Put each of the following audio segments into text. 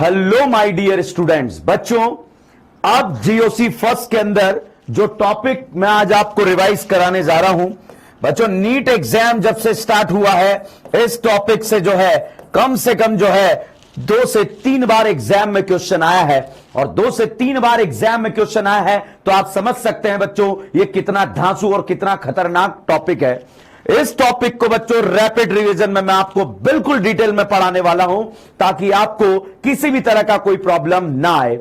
Hello my dear students. बच्चों, अब GOC first के अंदर जो टॉपिक मैं आज आपको रिवाइज कराने जा रहा हूं, बच्चों नीट एग्जाम जब से स्टार्ट हुआ है इस टॉपिक से जो है कम से कम जो है 2 से 3 बार एग्जाम में क्वेश्चन आया है। और 2 से 3 बार एग्जाम में क्वेश्चन आया है तो आप समझ सकते हैं बच्चों ये कितना धांसू और कितना खतरनाक टॉपिक है। इस टॉपिक को बच्चों रैपिड रिवीजन में मैं आपको बिल्कुल डिटेल में पढ़ाने वाला हूं ताकि आपको किसी भी तरह का कोई प्रॉब्लम ना आए।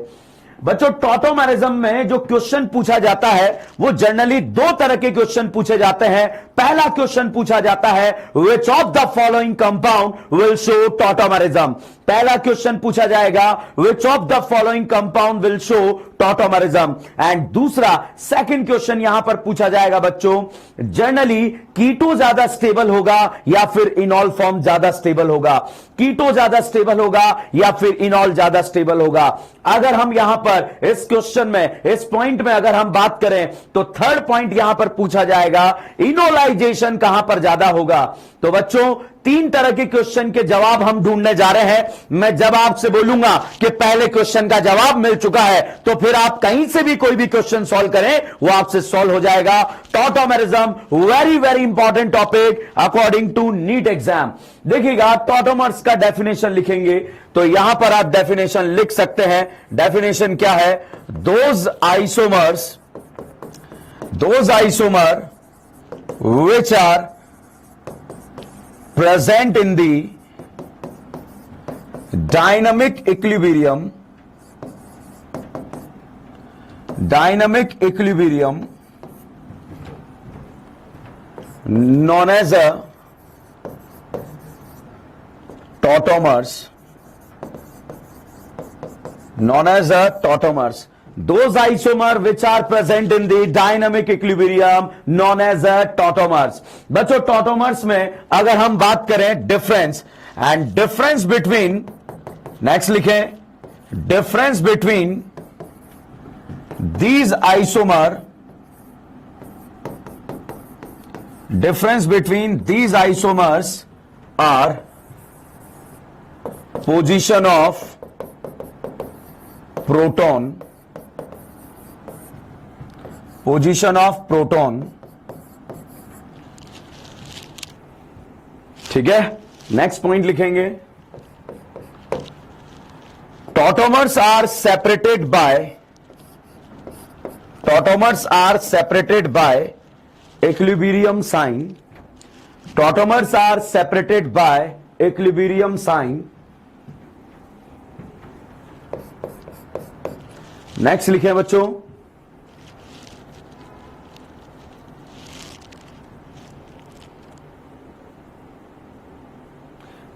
बच्चों, टॉटोमेरिज्म में जो क्वेश्चन पूछा जाता है वो जनरली 2 तरह के क्वेश्चन पूछे जाते हैं। पहला क्वेश्चन पूछा जाता है which of the following compound will show tautomerism. पहला क्वेश्चन पूछा जाएगा which of the following compound will show tautomerism. And दूसरा सेकंड क्वेश्चन यहां पर पूछा जाएगा बच्चों जनरली कीटो ज्यादा स्टेबल होगा या फिर इनॉल फॉर्म ज्यादा स्टेबल होगा। कीटो ज्यादा स्टेबल होगा या फिर इनॉल ज्यादा स्टेबल होगा। अगर हम यहां पर इस क्वेश्चन में इस पॉइंट में अगर हम बात करें तो थर्ड पॉइंट यहां पर पूछा जाएगा इनोलाइजेशन कहां पर ज्यादा होगा। तो बच्चों 3 तरह के क्वेश्चन के जवाब हम ढूंढने जा रहे हैं। मैं जब आपसे बोलूंगा कि पहले क्वेश्चन का जवाब मिल चुका है तो फिर आप कहीं से भी कोई भी क्वेश्चन सॉल्व करें वो आपसे सॉल्व हो जाएगा। Tautomerism very very important topic according to NEET exam. देखिएगा टॉटोमर्स का डेफिनेशन लिखेंगे तो यहां पर आप डेफिनेशन लिख सकते हैं। डेफिनेशन क्या है? Those isomer which are present in the dynamic equilibrium known as a tautomers. Those isomer which are present in the dynamic equilibrium known as a tautomers. बच्चों tautomers में अगर हम बात करें difference and difference between, next लिखें, difference between these isomers are position of proton, ठीक है। Next point लिखेंगे tautomers are separated by equilibrium sign. Next लिखें बच्चों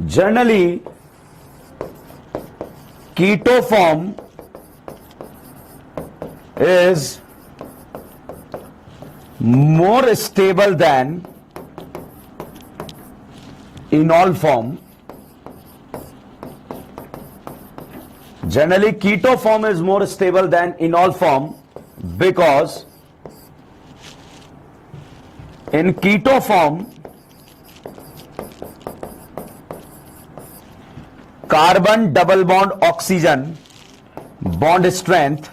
generally keto form is more stable than enol form. Generally keto form is more stable than enol form because in keto form carbon double bond oxygen bond strength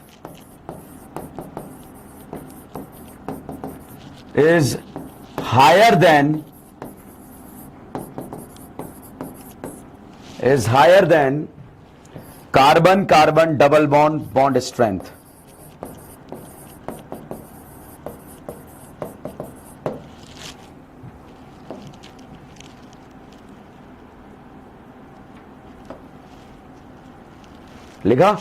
is higher than carbon double bond strength. लिखा?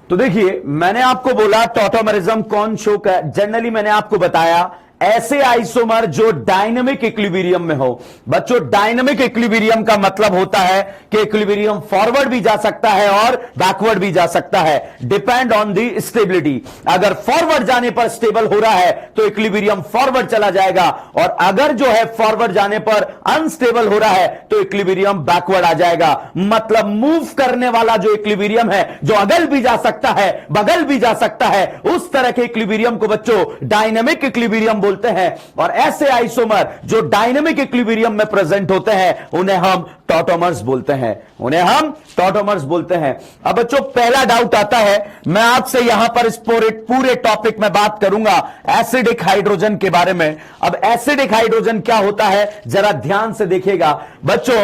तो देखिए मैंने आपको बोला tautomerism कौन show का, generally मैंने आपको बताया ऐसे आइसोमर जो डायनेमिक इक्विलिब्रियम में हो। बच्चों डायनेमिक इक्विलिब्रियम का मतलब होता है कि इक्विलिब्रियम फॉरवर्ड भी जा सकता है और बैकवर्ड भी जा सकता है, डिपेंड ऑन दी स्टेबिलिटी। अगर फॉरवर्ड जाने पर स्टेबल हो रहा है तो इक्विलिब्रियम फॉरवर्ड चला जाएगा, और अगर जो है फॉरवर्ड जाने पर अनस्टेबल हो रहा है तो इक्विलिब्रियम बैकवर्ड आ जाएगा। मतलब मूव करने वाला जो इक्विलिब्रियम है, जो अगल भी जा सकता है बगल भी जा सकता है, उस तरह के इक्विलिब्रियम को बच्चों डायनेमिक इक्विलिब्रियम बोलते हैं, और ऐसे आइसोमर जो डायनेमिक इक्विलिब्रियम में प्रेजेंट होते हैं उन्हें हम टॉटोमर्स बोलते हैं, उन्हें हम टॉटोमर्स बोलते हैं। अब बच्चों पहला डाउट आता है, मैं आपसे यहां पर इस पूरे टॉपिक में बात करूंगा एसिडिक हाइड्रोजन के बारे में। अब एसिडिक हाइड्रोजन क्या होता है जरा ध्यान से देखिएगा बच्चों।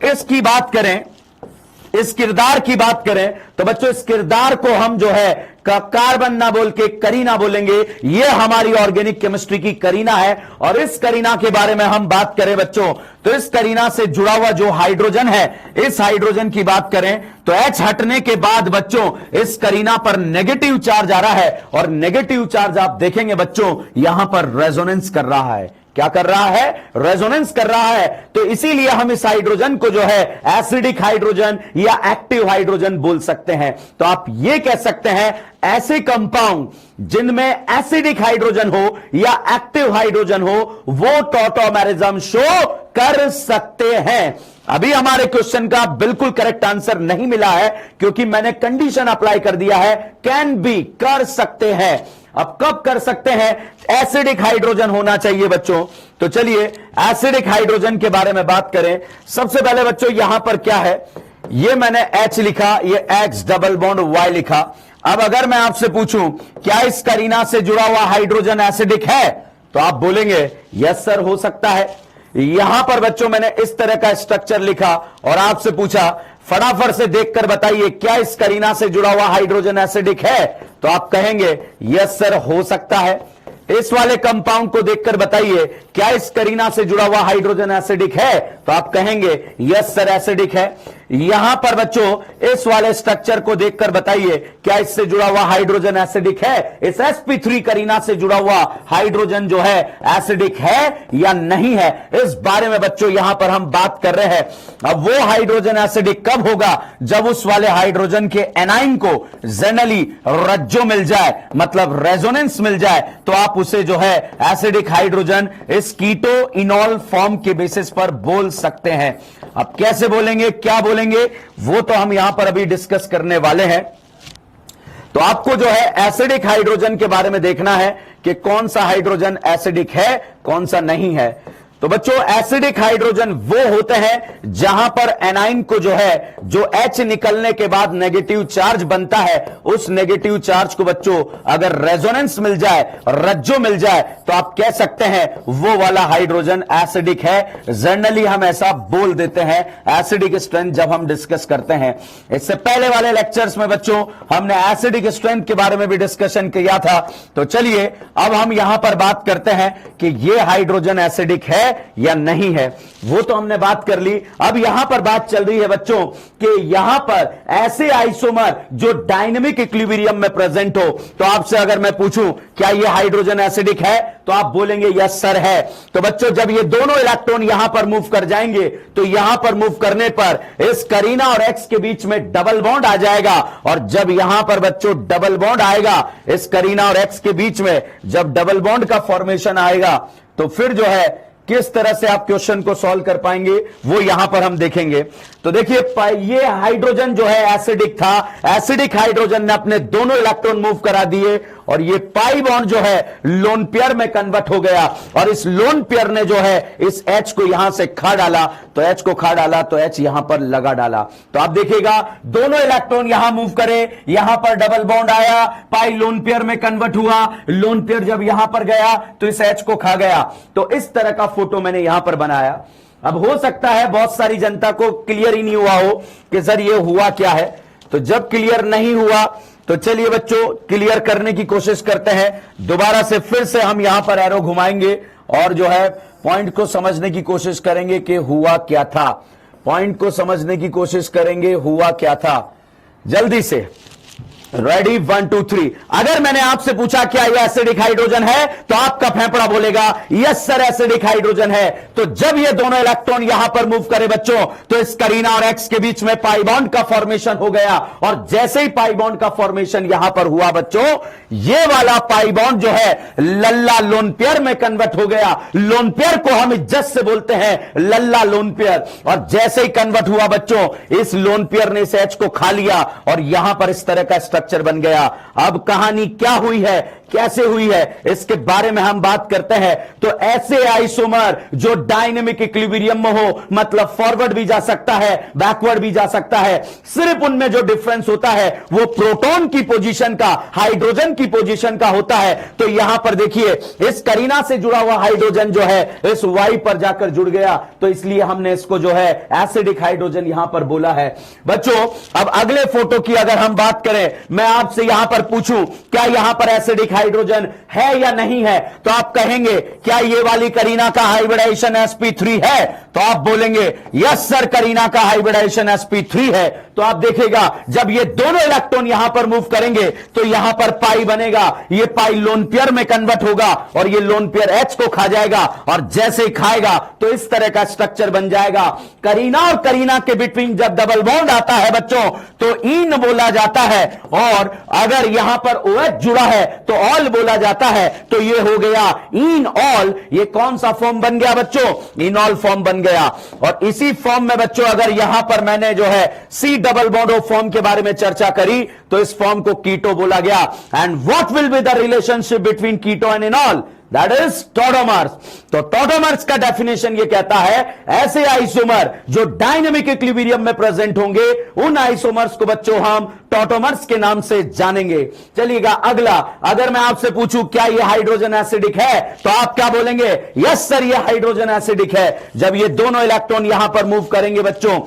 इसकी बात करें, इस किरदार की बात करें तो बच्चों इस किरदार को हम जो है कार्बन ना बोल के करीना बोलेंगे। यह हमारी ऑर्गेनिक केमिस्ट्री की करीना है, और इस करीना के बारे में हम बात करें बच्चों तो इस करीना से जुड़ा हुआ जो हाइड्रोजन है, इस हाइड्रोजन की बात करें तो H हटने के बाद बच्चों इस करीना पर नेगेटिव चार्ज आ रहा है, और नेगेटिव चार्ज आप देखेंगे बच्चों यहां पर रेजोनेंस कर रहा है। क्या कर रहा है? रेजोनेंस कर रहा है। तो इसीलिए हम इस हाइड्रोजन को जो है एसिडिक हाइड्रोजन या एक्टिव हाइड्रोजन बोल सकते हैं। तो आप यह कह सकते हैं ऐसे कंपाउंड जिनमें एसिडिक हाइड्रोजन हो या एक्टिव हाइड्रोजन हो वो टॉटोमेरिज्म शो कर सकते हैं। अभी हमारे क्वेश्चन का बिल्कुल करेक्ट आंसर नहीं मिला है क्योंकि मैंने कंडीशन अप्लाई कर दिया है, कैन बी, कर सकते हैं। अब कब कर सकते हैं? एसिडिक हाइड्रोजन होना चाहिए बच्चों। तो चलिए एसिडिक हाइड्रोजन के बारे में बात करें। सबसे पहले बच्चों यहां पर क्या है, ये मैंने H लिखा, ये X डबल बॉन्ड Y लिखा। अब अगर मैं आपसे पूछूं क्या इस करीना से जुड़ा हुआ हाइड्रोजन एसिडिक है, तो आप बोलेंगे यस सर हो सकता है। यहां पर बच्चों मैंने इस तरह का स्ट्रक्चर लिखा और आपसे पूछा फटाफट से देखकर बताइए क्या इस करीना से जुड़ा हुआ हाइड्रोजन एसिडिक है, तो आप कहेंगे यस सर हो सकता है। इस वाले कंपाउंड को देखकर बताइए क्या इस करीना से जुड़ा हुआ हाइड्रोजन एसिडिक है, तो आप कहेंगे यस सर एसिडिक है। यहां पर बच्चों इस वाले स्ट्रक्चर को देखकर बताइए क्या इससे जुड़ा हुआ हाइड्रोजन एसिडिक है, इस sp3 करीना से जुड़ा हुआ हाइड्रोजन जो है एसिडिक है या नहीं है। इस बारे में बच्चों यहां पर हम बात कर रहे हैं। अब वो हाइड्रोजन एसिडिक कब होगा? जब उस वाले हाइड्रोजन के एनाइन को जनरली रज्जो मिल जाए, मतलब रेजोनेंस मिल जाए, तो आप उसे जो है एसिडिक हाइड्रोजन इस कीटो इनॉल फॉर्म के बेसिस पर बोल सकते हैं। अब कैसे बोलेंगे, क्या बोलेंगे, वो तो हम यहां पर अभी डिस्कस करने वाले हैं। तो आपको जो है एसिडिक हाइड्रोजन के बारे में देखना है कि कौन सा हाइड्रोजन एसिडिक है, कौन सा नहीं है। तो बच्चों एसिडिक हाइड्रोजन वो होते हैं जहां पर एनाइन को जो है जो H निकलने के बाद नेगेटिव चार्ज बनता है, उस नेगेटिव चार्ज को बच्चों अगर रेजोनेंस मिल जाए, रज्जो मिल जाए, तो आप कह सकते हैं वो वाला हाइड्रोजन एसिडिक है। जनरली हम ऐसा बोल देते हैं एसिडिक स्ट्रेंथ जब हम डिस्कस करते हैं। इससे पहले वाले लेक्चर्स में बच्चों हमने एसिडिक स्ट्रेंथ के बारे में भी डिस्कशन किया था। तो चलिए अब हम यहां पर बात करते हैं कि ये हाइड्रोजन एसिडिक है या नहीं है, वो तो हमने बात कर ली। अब यहां पर बात चल रही है बच्चों कि यहां पर ऐसे आइसोमर जो डायनेमिक इक्विलिब्रियम में प्रेजेंट हो, तो आपसे अगर मैं पूछूं क्या यह हाइड्रोजन एसिडिक है, तो आप बोलेंगे यस सर है। तो बच्चों जब ये दोनों इलेक्ट्रॉन यहां पर मूव कर जाएंगे तो यहां पर मूव करने पर इस करीना और एक्स के बीच में डबल बॉन्ड आ जाएगा, और जब यहां पर बच्चों डबल बॉन्ड आएगा इस करीना और एक्स के बीच में, जब डबल बॉन्ड का फॉर्मेशन आएगा तो फिर जो है किस तरह से आप क्वेश्चन को सॉल्व कर पाएंगे वो यहां पर हम देखेंगे। तो देखिए ये हाइड्रोजन जो है एसिडिक था, एसिडिक हाइड्रोजन ने अपने दोनों इलेक्ट्रॉन मूव करा दिए और ये पाई बॉन्ड जो है लोन पेयर में कन्वर्ट हो गया, और इस लोन पेयर ने जो है इस H को यहां से खा डाला, तो H को खा डाला तो H यहां पर लगा डाला। तो आप देखिएगा दोनों इलेक्ट्रॉन यहां मूव करे, यहां पर डबल बॉन्ड आया, पाई लोन पेयर में कन्वर्ट हुआ, लोन पेयर जब यहां पर गया तो इस H को खा गया। तो इस तरह का फोटो मैंने यहां पर बनाया। अब हो सकता है बहुत सारी जनता को क्लियर ही नहीं हुआ हो कि सर ये हुआ क्या है। तो जब क्लियर नहीं हुआ तो चलिए बच्चों क्लियर करने की कोशिश करते हैं। दोबारा से फिर से हम यहां पर एरो घुमाएंगे और जो है पॉइंट को समझने की कोशिश करेंगे कि हुआ क्या था, पॉइंट को समझने की कोशिश करेंगे हुआ क्या था। जल्दी से रेडी 1 2 3। अगर मैंने आपसे पूछा क्या यह एसिडिक हाइड्रोजन है, तो आपका फेफड़ा बोलेगा यस सर एसिडिक हाइड्रोजन है। तो जब ये दोनों इलेक्ट्रॉन यहां पर मूव करे बच्चों, तो इस करीना और एक्स के बीच में पाई बॉन्ड का फॉर्मेशन हो गया, और जैसे ही पाई बॉन्ड का फॉर्मेशन यहां पर हुआ बच्चों, ये वाला पाई बॉन्ड जो है लल्ला लोन पेयर में कन्वर्ट हो गया। लोन पेयर को हम इज्जत से बोलते हैं लल्ला लोन पेयर, और जैसे ही कन्वर्ट हुआ बच्चों, इस लोन पेयर ने इस H को खा लिया और यहां पर इस तरह का स्ट्रक्चर बन गया। अब कहानी क्या हुई है कैसे हुई है इसके बारे में हम बात करते हैं। तो ऐसे आइसोमर जो डायनेमिक इक्विलिब्रियम में हो, मतलब फॉरवर्ड भी जा सकता है, बैकवर्ड भी जा सकता है, सिर्फ उनमें जो डिफरेंस होता है वो प्रोटॉन की पोजीशन का, हाइड्रोजन की पोजीशन का होता है। तो यहां पर देखिए इस करीना से जुड़ा हुआ हाइड्रोजन जो है इस वाई पर जाकर जुड़ गया, तो इसलिए हमने इसको जो है एसिडिक हाइड्रोजन यहां पर बोला है। बच्चों अब अगले फोटो की अगर हम बात करें, मैं आपसे यहां पर पूछूं क्या यहां पर एसिडिक हाइड्रोजन है या नहीं है, तो आप कहेंगे क्या ये वाली करीना का हाइब्रिडाइजेशन sp3 है, तो आप बोलेंगे यस सर करीना का हाइब्रिडाइजेशन sp3 है। तो आप देखिएगा जब ये दोनों इलेक्ट्रॉन यहां पर मूव करेंगे तो यहां पर पाई बनेगा, ये पाई लोन पेयर में कन्वर्ट होगा और ये लोन पेयर H को खा जाएगा, और जैसे ही खाएगा तो इस तरह का स्ट्रक्चर बन जाएगा। करीना और करीना के बिटवीन जब डबल बॉन्ड आता है बच्चों तो इन बोला जाता है, और अगर यहां पर OH जुड़ा है तो ऑल बोला जाता है। तो ये हो गया इन ऑल। ये कौन सा फॉर्म बन गया बच्चों? इनऑल फॉर्म बन गया। और इसी फॉर्म में बच्चों अगर यहां पर मैंने जो है C double bond of form के बारे में चर्चा करी तो इस फॉर्म को कीटो बोला गया। And what will be the relationship between keto and enol? That is tautomers. तो टॉटोमर्स का डेफिनेशन ये कहता है ऐसे आइसोमर जो डायनेमिक इक्विलिब्रियम में प्रेजेंट होंगे उन आइसोमर्स को बच्चों हम टॉटोमर्स के नाम से जानेंगे। चलिएगा अगला, अगर मैं आपसे पूछूं क्या ये हाइड्रोजन एसिडिक है, तो आप क्या बोलेंगे? यस सर ये हाइड्रोजन एसिडिक है। जब ये दोनों इलेक्ट्रॉन यहां पर मूव करेंगे बच्चों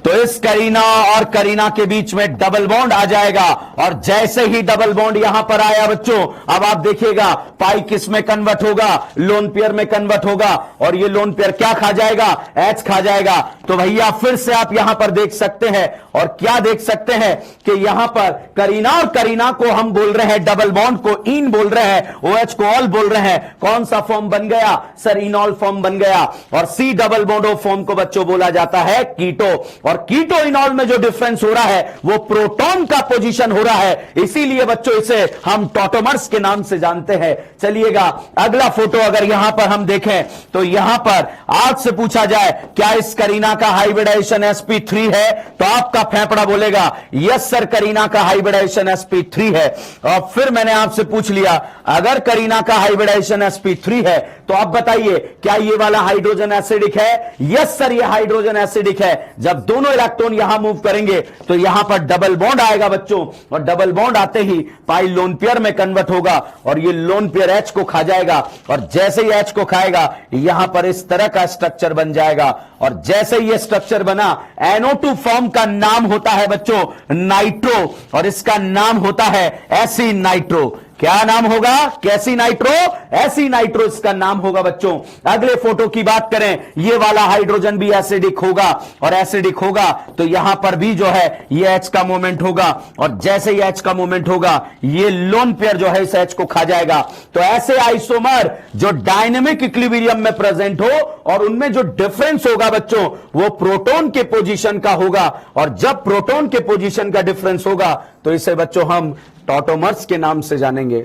तो इस करीना और करीना के बीच में डबल बॉन्ड आ जाएगा, और जैसे ही डबल बॉन्ड यहां पर आया बच्चों अब आप देखिएगा पाई किस में कन्वर्ट होगा? लोन पेयर में कन्वर्ट होगा, और ये लोन पेयर क्या खा जाएगा? H खा जाएगा। तो भैया फिर से आप यहां पर देख सकते हैं, और क्या देख सकते हैं कि यहां पर करीना और करीना को हम बोल रहे हैं, डबल बॉन्ड को इन बोल रहे हैं, OH को ऑल बोल रहे हैं। कौन सा फॉर्म बन गया? सर इनऑल फॉर्म बन गया। और C double bond of form को बच्चों बोला जाता है कीटो। और कीटो इनॉल में जो डिफरेंस हो रहा है वो प्रोटॉन का पोजीशन हो रहा है, इसीलिए बच्चों इसे हम टॉटोमर्स के नाम से जानते हैं। चलिएगा अगला फोटो अगर यहां पर हम देखें तो यहां पर आपसे पूछा जाए क्या इस करीना का हाइब्रिडाइजेशन sp3 है, तो आपका फेफड़ा बोलेगा यस सर करीना का हाइब्रिडाइजेशन sp3 है। और फिर मैंने आपसे पूछ लिया अगर करीना का हाइब्रिडाइजेशन sp3 है तो आप बताइए क्या ये वाला हाइड्रोजन एसिडिक है? यस सर ये हाइड्रोजन एसिडिक है। जब दोनों इलेक्ट्रॉन यहां मूव करेंगे तो यहां पर डबल बॉन्ड आएगा बच्चों, और डबल बॉन्ड आते ही पाई लोन पेयर में कन्वर्ट होगा और ये लोन पेयर H को खा जाएगा, और जैसे ही H को खाएगा यहां पर इस तरह का स्ट्रक्चर बन जाएगा। और जैसे ही ये स्ट्रक्चर बना NO2 फॉर्म का नाम होता है बच्चों नाइट्रो, और इसका नाम होता है एसी नाइट्रो। क्या नाम होगा? कैसी नाइट्रो? ऐसी नाइट्रो इसका नाम होगा बच्चों। अगले फोटो की बात करें, ये वाला हाइड्रोजन भी एसिडिक होगा, और एसिडिक होगा तो यहां पर भी जो है ये H का मोमेंट होगा, और जैसे ही H का मोमेंट होगा ये लोन पेयर जो है इस H को खा जाएगा। तो ऐसे आइसोमर जो डायनेमिक इक्विलिब्रियम में प्रेजेंट हो और उनमें जो डिफरेंस होगा बच्चों वो प्रोटॉन के पोजीशन का होगा, और जब प्रोटॉन के पोजीशन का डिफरेंस होगा तो इसे बच्चों हम टॉटोमर्स के नाम से जानेंगे।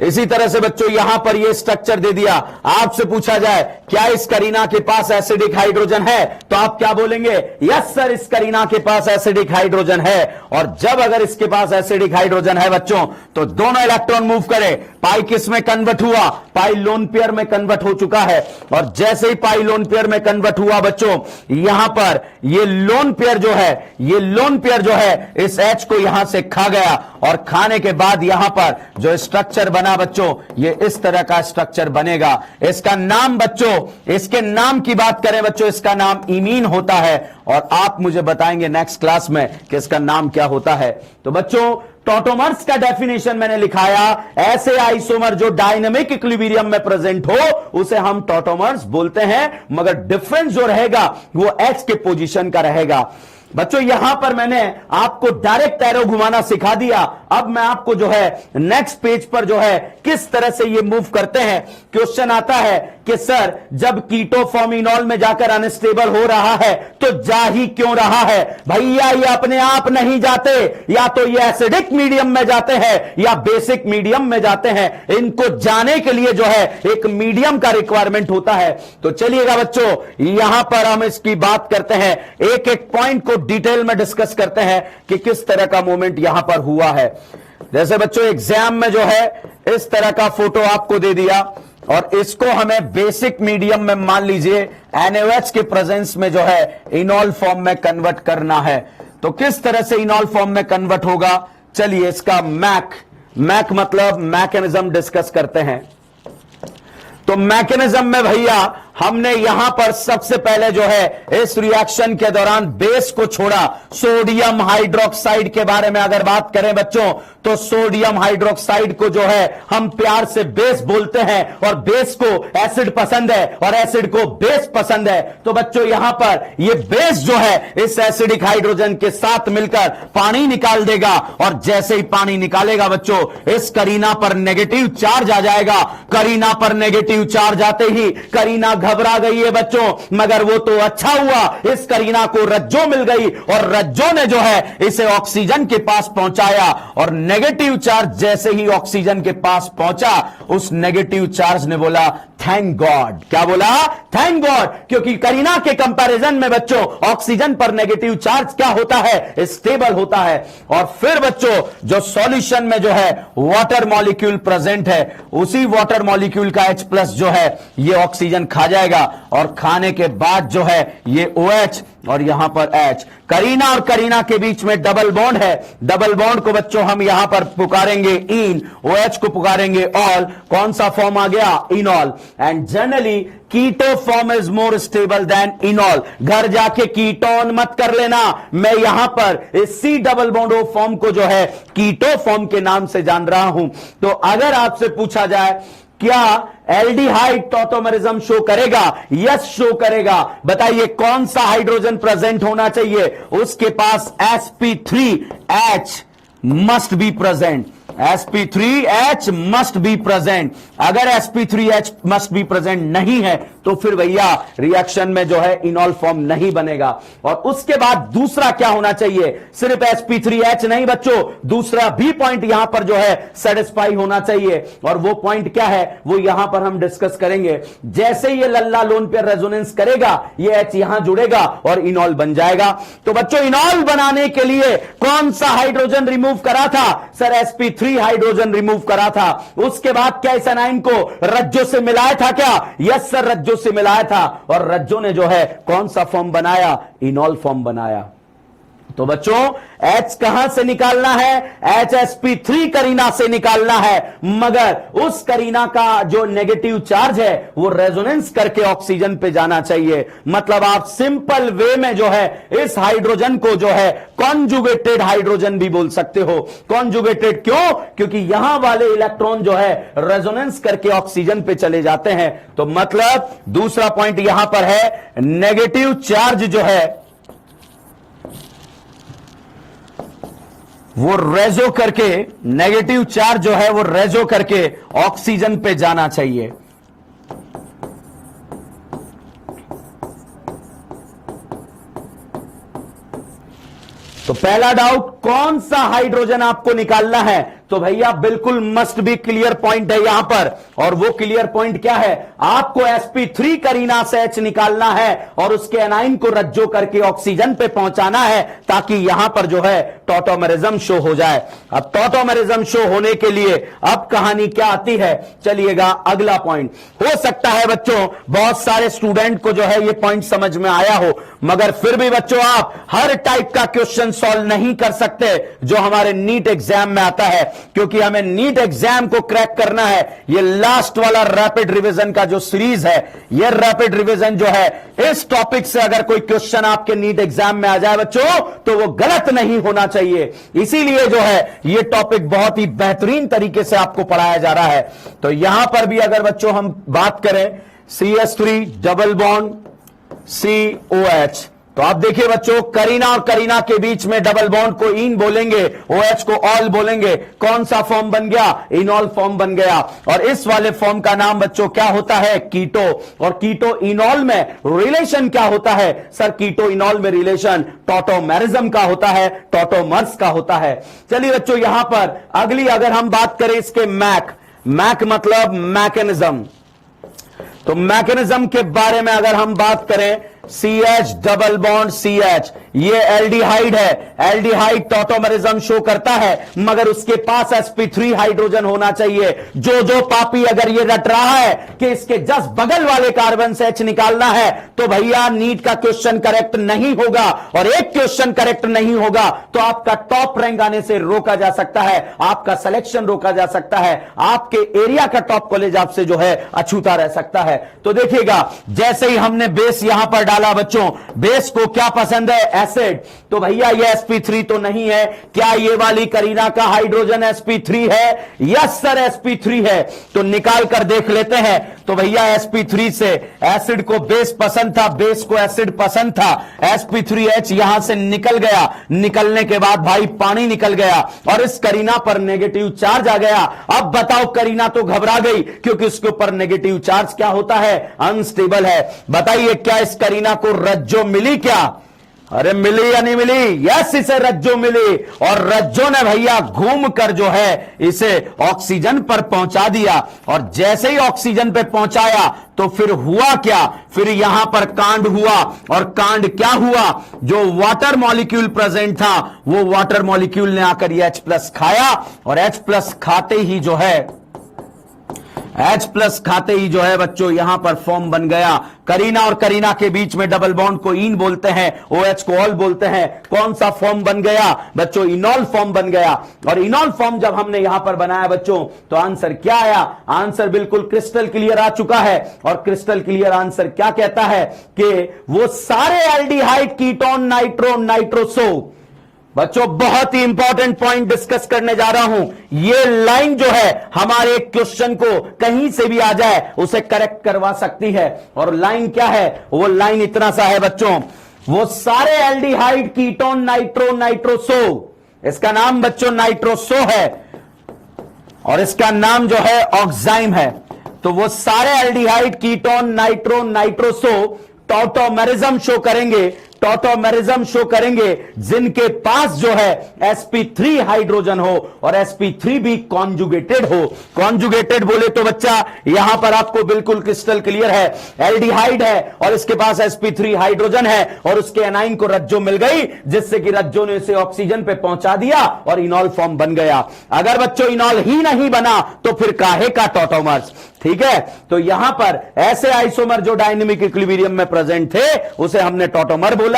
इसी तरह से बच्चों यहां पर ये स्ट्रक्चर दे दिया। आपसे पूछा जाए क्या इस करीना के पास एसिडिक हाइड्रोजन है, तो आप क्या बोलेंगे? यस सर इस करीना के पास एसिडिक हाइड्रोजन है। और जब अगर इसके पास एसिडिक हाइड्रोजन है बच्चों तो दोनों इलेक्ट्रॉन मूव करे, पाई किस में कन्वर्ट हुआ? पाई लोन पेयर में कन्वर्ट हो चुका है, और जैसे ही पाई लोन पेयर में कन्वर्ट हुआ बच्चों यहां पर ये लोन पेयर जो है, ये लोन पेयर जो है इस H को यहां से खा गया, और खाने के बाद यहां पर जो स्ट्रक्चर बना बच्चों ये इस तरह का स्ट्रक्चर बनेगा। इसका नाम बच्चों, इसके नाम की बात करें बच्चों, इसका नाम इमीन होता है, और आप मुझे बताएंगे नेक्स्ट क्लास में कि इसका नाम क्या होता है। तो बच्चों टॉटोमर्स का डेफिनेशन मैंने लिखाया, ऐसे आइसोमर जो डायनेमिक इक्विलिब्रियम में प्रेजेंट हो उसे हम टॉटोमर्स बोलते हैं, मगर डिफरेंस जो रहेगा वो H के पोजीशन का रहेगा। बच्चों यहां पर मैंने आपको डायरेक्ट एरो घुमाना सिखा दिया। अब मैं आपको जो है नेक्स्ट पेज पर जो है किस तरह से ये मूव करते हैं। क्वेश्चन आता है कि सर जब कीटो फॉर्म इनॉल में जाकर अनस्टेबल हो रहा है तो जा ही क्यों रहा है? भैया ये अपने आप नहीं जाते, या तो ये एसिडिक मीडियम में जाते हैं या बेसिक मीडियम में जाते हैं। इनको जाने के लिए जो है एक मीडियम का रिक्वायरमेंट होता है। तो चलिएगा बच्चों यहां पर हम इसकी बात करते हैं, एक एक पॉइंट को डिटेल में डिस्कस करते हैं कि किस तरह का मूवमेंट यहां पर हुआ है। जैसे बच्चों एग्जाम में जो है इस तरह का फोटो आपको दे दिया और इसको हमें बेसिक मीडियम में मान लीजिए NaOH के प्रेजेंस में जो है इनॉल फॉर्म में कन्वर्ट करना है। तो किस तरह से इनॉल फॉर्म में कन्वर्ट होगा, चलिए इसका मैक मतलब मैकेनिज्म डिस्कस करते हैं। तो मैकेनिज्म में भैया हमने यहां पर सबसे पहले जो है इस रिएक्शन के दौरान बेस को छोड़ा। सोडियम हाइड्रोक्साइड के बारे में अगर बात करें बच्चों, तो सोडियम हाइड्रोक्साइड को जो है हम प्यार से बेस बोलते हैं और बेस को एसिड पसंद है और एसिड को बेस पसंद है। तो बच्चों यहां पर ये बेस जो है इस एसिडिक हाइड्रोजन के साथ मिलकर पानी निकाल देगा और जैसे ही पानी निकालेगा बच्चों इस करीना पर नेगेटिव चार्ज आ जाएगा। करीना पर नेगेटिव चार्ज आते ही करीना घबरा गई है बच्चों, मगर वो तो अच्छा हुआ इस करीना को रज्जो मिल गई और रज्जो ने जो है इसे ऑक्सीजन के पास पहुंचाया और नेगेटिव चार्ज जैसे ही ऑक्सीजन के पास पहुंचा उस नेगेटिव चार्ज ने बोला थैंक गॉड। क्या बोला? Thank God. क्योंकि करीना के कंपैरिजन में बच्चों ऑक्सीजन पर नेगेटिव चार्ज क्या होता है? स्टेबल होता है। और फिर बच्चों जो सॉल्यूशन में जो है वाटर मॉलिक्यूल प्रेजेंट है उसी वाटर मॉलिक्यूल का H+ जो है ये ऑक्सीजन खा जाएगा और खाने के बाद जो है ये OH और यहां पर H। करीना और करीना के बीच में डबल बॉन्ड है। डबल बॉन्ड को बच्चों हम यहां पर पुकारेंगे इन, OH को पुकारेंगे ऑल। कौन सा फॉर्म आ गया? Enol. And generally keto form is more stable than enol. घर जाके कीटोन मत कर लेना, मैं यहां पर इस C double bond O form को जो है कीटो फॉर्म के नाम से जान रहा हूं। तो अगर आपसे पूछा जाए क्या एल्डिहाइड टॉटोमेरिज्म शो करेगा? यस शो करेगा। बताइए कौन सा हाइड्रोजन प्रेजेंट होना चाहिए? उसके पास sp3H must be present. sp3H must be present. अगर sp3H मस्ट बी प्रेजेंट नहीं है तो फिर भैया रिएक्शन में जो है इनॉल फॉर्म नहीं बनेगा। और उसके बाद दूसरा क्या होना चाहिए? सिर्फ sp3H नहीं बच्चों, दूसरा भी पॉइंट यहां पर जो है सेटिस्फाई होना चाहिए। और वो पॉइंट क्या है वो यहां पर हम डिस्कस करेंगे। जैसे ये लल्ला लोन पे रेजोनेंस करेगा ये H यहां जुड़ेगा और इनॉल बन जाएगा। तो बच्चों इनॉल बनाने के लिए कौन सा हाइड्रोजन रिमूव करा था? सर sp3 हाइड्रोजन रिमूव करा था। उसके बाद क्या इस एनाइन को रज्जो से मिलाया था क्या? यस सर रज्जो से मिलाया था और रज्जो ने जो है कौन सा फॉर्म बनाया? इनॉल फॉर्म बनाया। तो बच्चों H कहां से निकालना है? H sp3 करीना से निकालना है, मगर उस करीना का जो नेगेटिव चार्ज है वो रेजोनेंस करके ऑक्सीजन पे जाना चाहिए। मतलब आप सिंपल वे में जो है इस हाइड्रोजन को जो है कॉन्जुगेटेड हाइड्रोजन भी बोल सकते हो। कॉन्जुगेटेड क्यों? क्योंकि यहां वाले इलेक्ट्रॉन जो है रेजोनेंस करके ऑक्सीजन पे चले जाते हैं। तो मतलब दूसरा पॉइंट यहां पर है नेगेटिव चार्ज जो है वो रेजो करके, नेगेटिव चार्ज जो है वो रेजो करके ऑक्सीजन पे जाना चाहिए। तो पहला डाउट कौन सा हाइड्रोजन आपको निकालना है? तो भैया बिल्कुल मस्ट बी क्लियर पॉइंट है यहां पर। और वो क्लियर पॉइंट क्या है? आपको sp3 करीना से H निकालना है और उसके एनाइन को रज्जो करके ऑक्सीजन पे पहुंचाना है ताकि यहां पर जो है टॉटोमेरिज्म शो हो जाए। अब टॉटोमेरिज्म शो होने के लिए अब कहानी क्या आती है? चलिएगा अगला पॉइंट। हो सकता है बच्चों बहुत सारे स्टूडेंट को जो है ये पॉइंट समझ में आया हो, मगर फिर भी बच्चों आप हर टाइप का क्वेश्चन सॉल्व नहीं कर सकते जो हमारे नीट एग्जाम में आता है, क्योंकि हमें नीट एग्जाम को क्रैक करना है। ये लास्ट वाला रैपिड रिवीजन का जो सीरीज है, ये रैपिड रिवीजन जो है इस टॉपिक से अगर कोई क्वेश्चन आपके नीट एग्जाम में आ जाए बच्चों तो वो गलत नहीं होना चाहिए। इसीलिए जो है ये टॉपिक बहुत ही बेहतरीन तरीके से आपको पढ़ाया जा रहा है। तो यहां पर भी अगर बच्चों हम बात करें CH3 डबल बॉन्ड COH, तो आप देखिए बच्चों करीना और करीना के बीच में डबल बॉन्ड को इन बोलेंगे, OH को ऑल बोलेंगे। कौन सा फॉर्म बन गया? इनॉल फॉर्म बन गया। और इस वाले फॉर्म का नाम बच्चों क्या होता है? कीटो। और कीटो इनॉल में रिलेशन क्या होता है? सर कीटो इनॉल में रिलेशन टॉटोमेरिज्म का होता है, टॉटोमर्स का होता है। चलिए बच्चों यहां पर अगली अगर हम बात करें इसके मैक मतलब मैकेनिज्म, तो मैकेनिज्म के बारे में अगर हम बात करें CH डबल बॉन्ड CH, ये एल्डिहाइड है, एल्डिहाइड टॉटोमरिज्म शो करता है, मगर उसके पास sp3 हाइड्रोजन होना चाहिए। जो पापी अगर ये रट रहा है कि इसके जस्ट बगल वाले कार्बन से H निकालना है, तो भैया नीट का क्वेश्चन करेक्ट नहीं होगा, और एक क्वेश्चन करेक्ट नहीं होगा तो आपका टॉप रैंक आने से रोका जा सकता है, आपका सिलेक्शन रोका जा सकता है, आपके एरिया का टॉप कॉलेज आपसे जो है अछूता रह सकता है। तो देखिएगा, जैसे ही हमने बेस यहां पर डाला बच्चों, बेस को क्या पसंद है? एसिड। तो भैया ये sp3 तो नहीं है। क्या ये वाली करीना का हाइड्रोजन sp3 है? यस सर sp3 है। तो निकाल कर देख लेते हैं। तो भैया sp3 से एसिड को बेस पसंद था, बेस को एसिड पसंद था, sp3h यहां से निकल गया, निकलने के बाद भाई पानी निकल गया और इस करीना पर नेगेटिव चार्ज आ गया। अब बताओ, करीना तो घबरा गई क्योंकि उसके ऊपर नेगेटिव चार्ज क्या होता है? अनस्टेबल है। बताइए क्या इस करीना को रज्जो मिली क्या? अरे मिली या नहीं मिली? यस, इसे रज्जो मिली, और रज्जो ने भैया घूम कर जो है इसे ऑक्सीजन पर पहुंचा दिया। और जैसे ही ऑक्सीजन पे पहुंचाया तो फिर हुआ क्या? फिर यहां पर कांड हुआ, और कांड क्या हुआ? जो वाटर मॉलिक्यूल प्रेजेंट था वो वाटर मॉलिक्यूल ने आकर ये H+ खाया, और H+ खाते ही जो है H+ खाते ही जो है बच्चों यहां पर फॉर्म बन गया। करीना और करीना के बीच में डबल बॉन्ड को इन बोलते हैं, OH को ऑल बोलते हैं। कौन सा फॉर्म बन गया बच्चों? इनॉल फॉर्म बन गया। और इनॉल फॉर्म जब हमने यहां पर बनाया बच्चों, तो आंसर क्या आया? आंसर बिल्कुल क्रिस्टल क्लियर आ चुका है। और क्रिस्टल क्लियर आंसर क्या कहता है कि वो सारे एल्डिहाइड, कीटोन, नाइट्रो, नाइट्रोसो। बच्चों बहुत ही इंपॉर्टेंट पॉइंट डिस्कस करने जा रहा हूं। ये लाइन जो है हमारे क्वेश्चन को कहीं से भी आ जाए उसे करेक्ट करवा सकती है। और लाइन क्या है? वो लाइन इतना सा है बच्चों, वो सारे एल्डिहाइड, कीटोन, नाइट्रो, नाइट्रोसो। इसका नाम बच्चों नाइट्रोसो है और इसका नाम जो है ऑक्साइम है। तो वो सारे aldehyde, ketone, nitro, nitroso tautomerism show करेंगे, टॉटोमेरिज्म शो करेंगे जिनके पास जो है sp3 हाइड्रोजन हो और sp3 भी कॉन्जुगेटेड हो। कॉन्जुगेटेड बोले तो बच्चा यहां पर आपको बिल्कुल क्रिस्टल क्लियर है, एल्डिहाइड है और इसके पास sp3 हाइड्रोजन है और उसके एनाइन को रज्जो मिल गई, जिससे कि रज्जो ने इसे ऑक्सीजन पे पहुंचा दिया और इनॉल फॉर्म बन गया। अगर बच्चों इनॉल ही नहीं बना तो फिर काहे का टॉटोमर्स? ठीक है, तो यहां पर ऐसे आइसोमर जो डायनेमिक इक्विलिब्रियम में प्रेजेंट थे उसे हमने टॉटोमर बोला।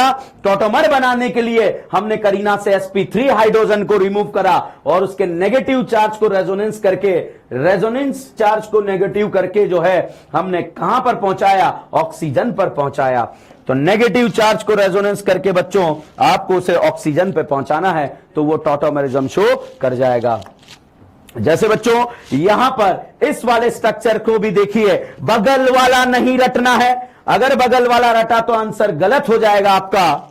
टॉटोमर बनाने के लिए हमने करीना से sp3 हाइड्रोजन को रिमूव करा और उसके नेगेटिव चार्ज को रेजोनेंस करके, रेजोनेंस चार्ज को नेगेटिव करके जो है हमने कहां पर पहुंचाया? ऑक्सीजन पर पहुंचाया। तो नेगेटिव चार्ज को रेजोनेंस करके बच्चों आपको उसे ऑक्सीजन पे पहुंचाना है, तो वो टॉटोमेरिज्म शो कर जाएगा। जैसे बच्चों यहां पर इस वाले स्ट्रक्चर को भी देखिए, बगल वाला नहीं रटना है। अगर बगल वाला रटा तो आंसर गलत हो जाएगा आपका,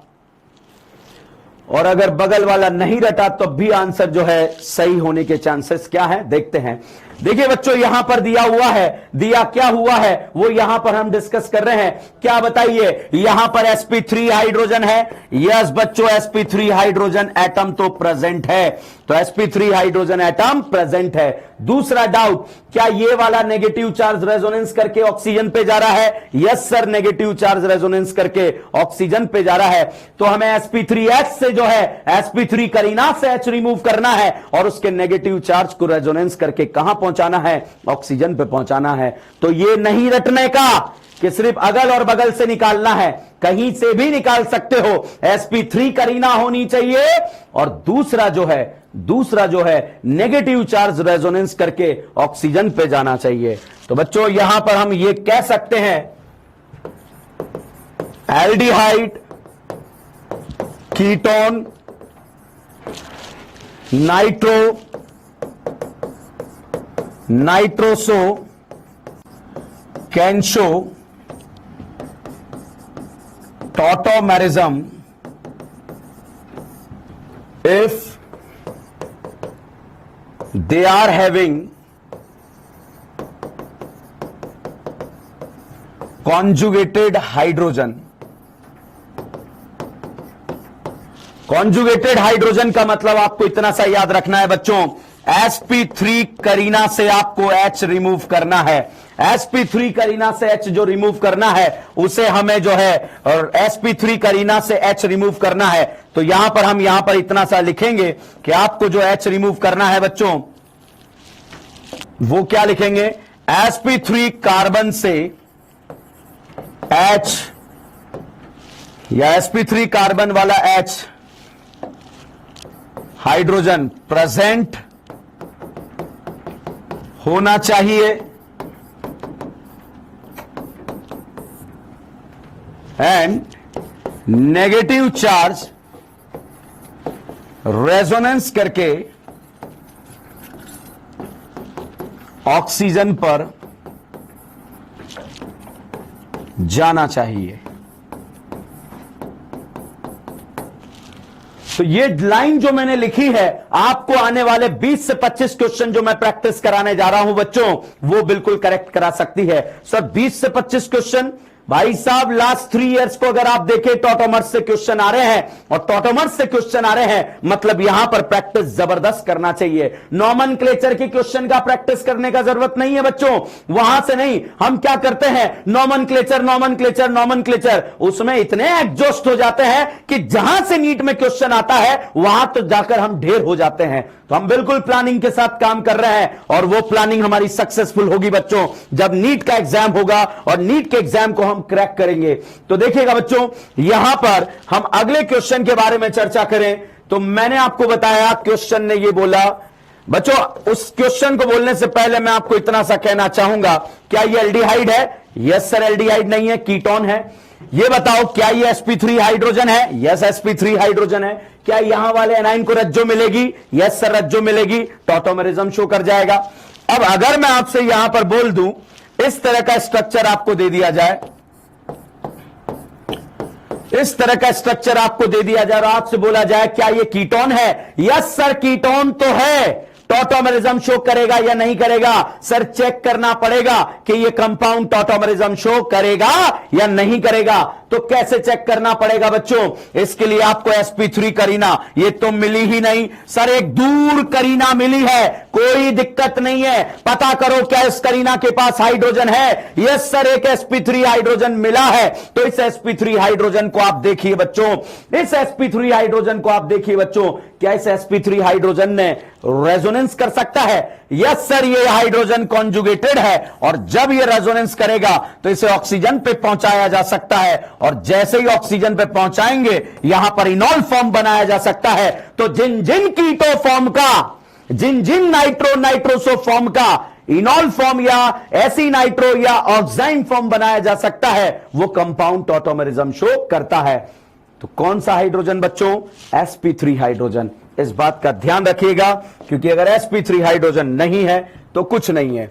और अगर बगल वाला नहीं रटा तो भी आंसर जो है सही होने के चांसेस क्या है देखते हैं। देखिए बच्चों यहां पर दिया हुआ है, दिया क्या हुआ है वो यहां पर हम डिस्कस कर रहे हैं। क्या बताइए, यहां पर sp3 हाइड्रोजन है। यस बच्चों, sp3 हाइड्रोजन एटम तो प्रेजेंट है, तो sp3 हाइड्रोजन एटम प्रेजेंट है। दूसरा डाउट, क्या ये वाला नेगेटिव चार्ज रेजोनेंस करके ऑक्सीजन पे जा रहा है? Yes sir, negative charge resonance करके ऑक्सीजन पे जा रहा है। तो हमें sp3h से जो है sp3 करीना से H रिमूव करना है और उसके नेगेटिव चार्ज को रेजोनेंस करके कहां पहुंचाना है? ऑक्सीजन पे पहुंचाना है। तो ये नहीं रटने का कि सिर्फ अगल और बगल से निकालना है, कहीं से भी निकाल सकते हो। sp3 करीना होनी चाहिए और दूसरा जो है नेगेटिव चार्ज रेजोनेंस करके ऑक्सीजन पे जाना चाहिए। तो बच्चों यहां पर हम ये कह सकते हैं aldehyde, ketone, nitro, nitroso can show tautomerism if they are having conjugated hydrogen। Conjugated hydrogen का मतलब आपको इतना सा याद रखना है बच्चों, sp3 करीना से आपको H रिमूव करना है। sp3 करीना से H जो रिमूव करना है उसे हमें जो है, और sp3 करीना से H रिमूव करना है, तो यहां पर हम यहां पर इतना सा लिखेंगे कि आपको जो H रिमूव करना है बच्चों वो क्या लिखेंगे, sp3 कार्बन से H या sp3 कार्बन वाला H हाइड्रोजन प्रेजेंट होना चाहिए एंड नेगेटिव चार्ज रेजोनेंस करके ऑक्सीजन पर जाना चाहिए। तो ये लाइन जो मैंने लिखी है, आपको आने वाले 20 से 25 क्वेश्चन जो मैं प्रैक्टिस कराने जा रहा हूं बच्चों, वो बिल्कुल करेक्ट करा सकती है। सर 20 से 25 क्वेश्चन, भाई साहब लास्ट 3 इयर्स को अगर आप देखें टॉटोमर्स से क्वेश्चन आ रहे हैं, और टॉटोमर्स से क्वेश्चन आ रहे हैं मतलब यहां पर प्रैक्टिस जबरदस्त करना चाहिए। नॉमेनक्लेचर की क्वेश्चन का प्रैक्टिस करने का जरूरत नहीं है बच्चों, वहां से नहीं। हम क्या करते हैं, नॉमेनक्लेचर नॉमेनक्लेचर नॉमेनक्लेचर, उसमें इतने एग्जॉस्ट हो जाते हैं कि जहां से नीट में क्वेश्चन आता है वहां तो जाकर हम ढेर हो जाते हैं। तो हम बिल्कुल प्लानिंग के साथ काम कर रहे हैं, और वो प्लानिंग हमारी सक्सेसफुल होगी बच्चों जब नीट का एग्जाम होगा, और नीट के एग्जाम को हम क्रैक करेंगे। तो देखिएगा बच्चों, यहां पर हम अगले क्वेश्चन के बारे में चर्चा करें। तो मैंने आपको बताया, क्वेश्चन ने ये बोला बच्चों, उस क्वेश्चन को बोलने से पहले मैं आपको इतना सा कहना चाहूंगा, क्या ये एल्डिहाइड है? यस सर एल्डिहाइड नहीं है, कीटोन है। ये बताओ क्या ये sp3 हाइड्रोजन है? यस sp3 हाइड्रोजन है। क्या यहां वाले एनाइन को रज्जो मिलेगी? यस सर रज्जो मिलेगी, टॉटोमेरिज्म शो कर जाएगा। अब अगर मैं आपसे यहां पर बोल दूं, इस तरह का स्ट्रक्चर आपको दे दिया जाए, इस तरह का स्ट्रक्चर आपको दे दिया जाए और आपसे बोला जाए क्या ये कीटोन है? यस सर कीटोन तो है, टॉटोमेरिज्म शो करेगा या नहीं करेगा? सर चेक करना पड़ेगा कि ये कंपाउंड टॉटोमेरिज्म शो करेगा या नहीं करेगा। तो कैसे चेक करना पड़ेगा बच्चों? इसके लिए आपको sp3 करीना, ये तो मिली ही नहीं सर, एक दूर करीना मिली है, कोई दिक्कत नहीं है, पता करो क्या इस करीना के पास हाइड्रोजन है? यस सर एक sp3 हाइड्रोजन मिला है। तो इस sp3 हाइड्रोजन को आप देखिए बच्चों, इस sp3 हाइड्रोजन को आप देखिए बच्चों, क्या इस sp3 हाइड्रोजन ने रेजोनेंस कर सकता है? यस सर ये हाइड्रोजन कॉन्जुगेटेड है, और जब ये रेजोनेंस करेगा तो इसे ऑक्सीजन पे पहुंचाया जा सकता है, और जैसे ही ऑक्सीजन पे पहुंचाएंगे यहां पर इनॉल फॉर्म बनाया जा सकता है। तो जिन जिन कीटो फॉर्म का, जिन जिन नाइट्रो नाइट्रोसो फॉर्म का इनॉल फॉर्म या एसी नाइट्रो या ऑक्साइन फॉर्म बनाया जा सकता है, वो कंपाउंड टॉटोमेरिज्म शो करता है। तो कौन सा हाइड्रोजन बच्चों? sp3 hydrogen. इस बात का ध्यान रखिएगा, क्योंकि अगर sp3 हाइड्रोजन नहीं है तो कुछ नहीं है।